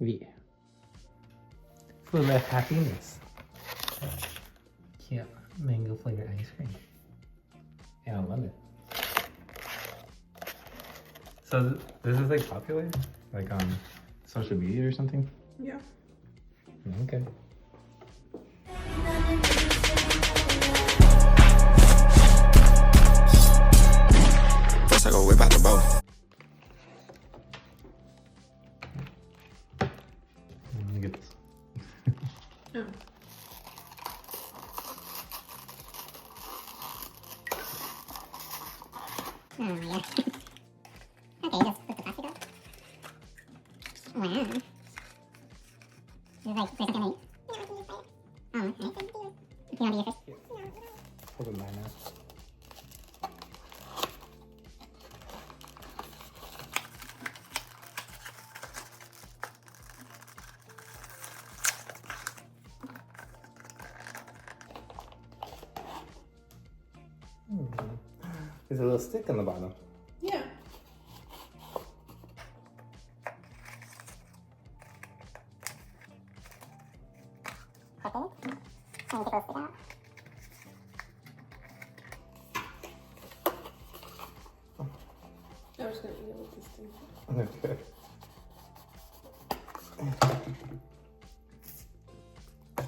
V. Full of happiness. Cute mango flavored ice cream. And I love it. So this is like popular? Like on social media or something? Yeah. Okay. First I go whip out the bow. Let me get this. Oh. Oh, yeah. Okay, just put the plastic on. Wow. This is like first second ready? Oh, nice. You want to be here first? Open mine now. There's a little stick on the bottom. Yeah. Okay. And take a stick out. I was gonna eat it with this thing. Okay.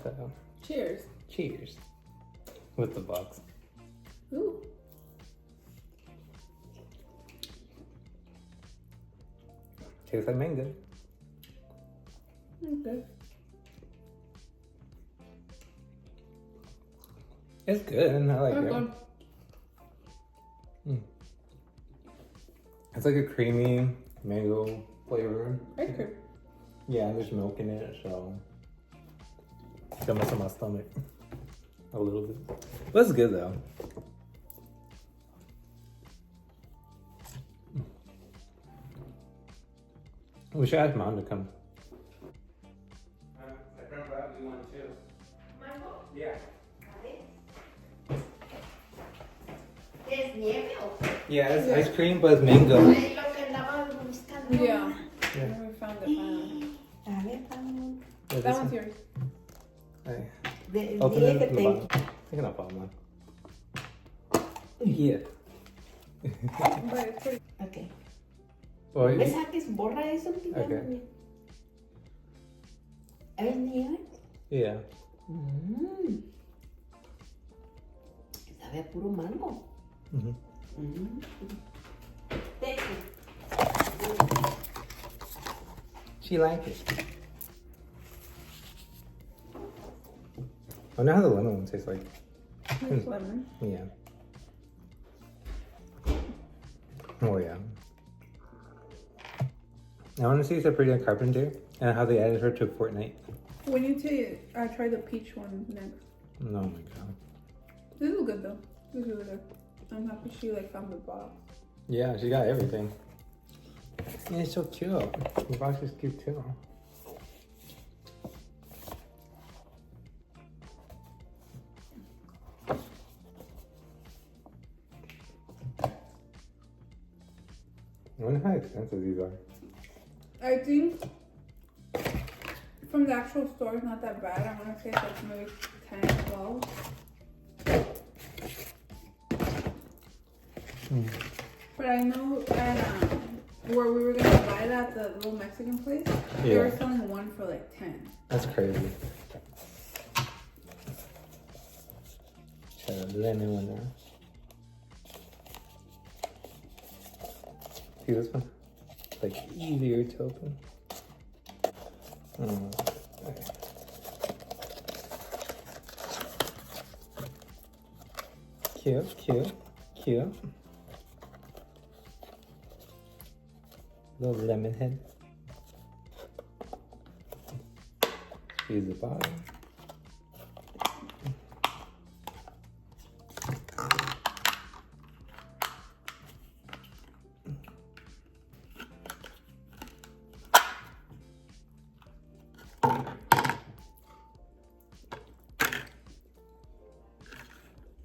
So, Cheers. cheers. With the box. Ooh. Tastes like mango. Okay. It's good. I like it. Okay. It's like a creamy mango flavor. Ice cream. Yeah, there's milk in it, so it's gonna mess up my stomach a little bit. But it's good though. We should ask Mom to come. Yeah. ¿Es nieve o qué? Yeah, it's ice cream, but it's mango. Es lo que andaba buscando. Yeah. Yeah. We found it finally. A ver, vamos. Yeah, That this one's one. yours. Hey, Open open it que from the tengo. bottom. I can open one. Yeah. But it's pretty. Ok. Well, Me saques, borra eso. Okay. ¿Es nieve? yeah. Sabe a puro mango. Mhm. Thank you. She liked it. I wonder how the lemon one tastes like. It's lemon. Yeah. Oh yeah. I want to see Sabrina Carpenter and how they added her to Fortnite. We need to try the peach one next. Oh my god. This is good though. This is really good. I'm happy she like found the box. Yeah, she got everything. And it's so cute. The box is cute too. I wonder how expensive these are. I think from the actual store it's not that bad. I want to say it's like maybe 10, 12. But I know at where we were gonna buy it at the little Mexican place, they were Yeah. selling one for like 10. That's crazy. Try the lemon one now. See this one? It's like easier to open. Okay. Cute, cute, cute. Little lemon head. Squeeze the bottom.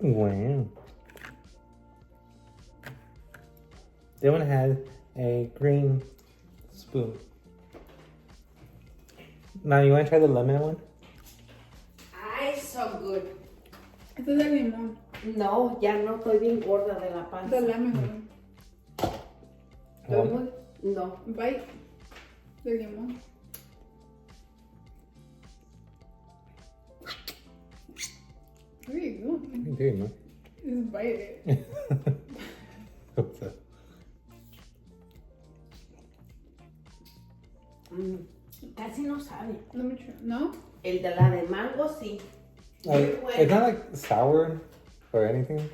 Wow. They one had a green spoon. Now you want to try the lemon one? Ay, so good. Este es de limón. No, ya no estoy bien gorda de la panza. The lemon one. Estoy muy... No. Bite. De limón. There you go. There you go. Just bite it. What's that? Casi no sabe. Let me try. No? El de la de mango, sí. Like, it's not like sour or anything.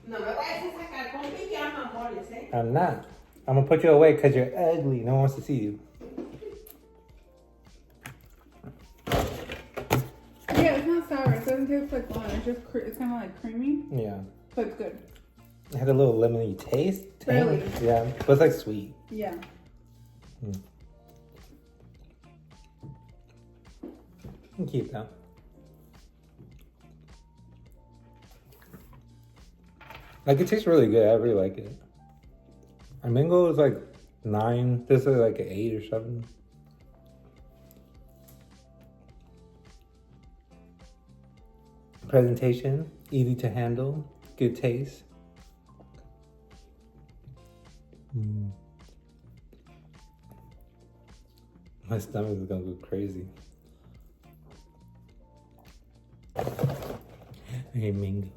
No me vayas a sacar con pijama, amores, eh. I'm not. I'm gonna put you away because you're ugly. No one wants to see you. Yeah, it's not sour. It doesn't taste like wine. It's just it's kind of like creamy, Yeah. but it's good. It had a little lemony taste. Tang. Really? Yeah, but it's like sweet. Yeah. You can keep that. Like, it tastes really good. I really like it. A mango is like 9. This is like an 8 or 7. Presentation, easy to handle, good taste. My stomach is gonna go crazy. I hate mango.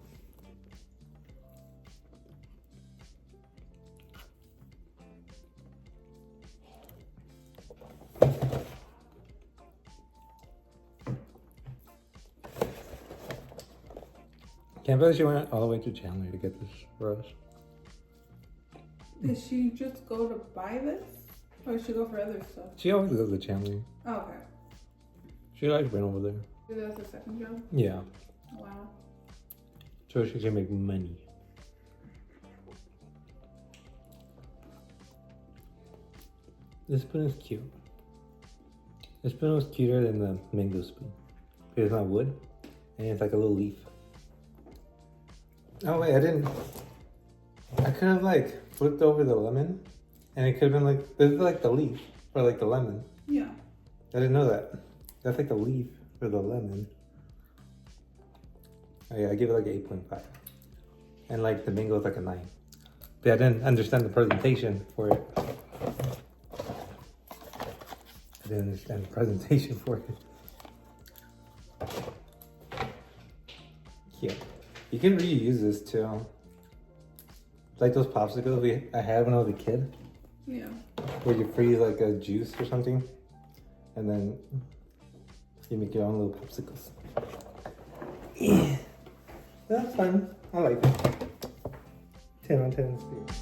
Can't believe she went all the way to Chandler to get this for us. Did she just go to buy this? Or did she go for other stuff? She always goes to Chandler. Oh, okay. She likes being over there. So that's her second job? Yeah. Wow. So she can make money. This spoon is cute. This spoon was cuter than the mango spoon. It's not wood, and it's like a little leaf. Oh wait, I didn't. I could have like flipped over the lemon, and it could have been like, this is like the leaf for like the lemon. Yeah. I didn't know that. That's like the leaf for the lemon. Oh yeah, I give it like an 8.5. And like the mango is like a 9. But I didn't understand the presentation for it. I didn't understand the presentation for it. Yeah. You can reuse this too. Like those popsicles I had when I was a kid. Yeah. Where you freeze like a juice or something. And then you make your own little popsicles. Yeah. That's fun. I like it. 10 on 10 speed.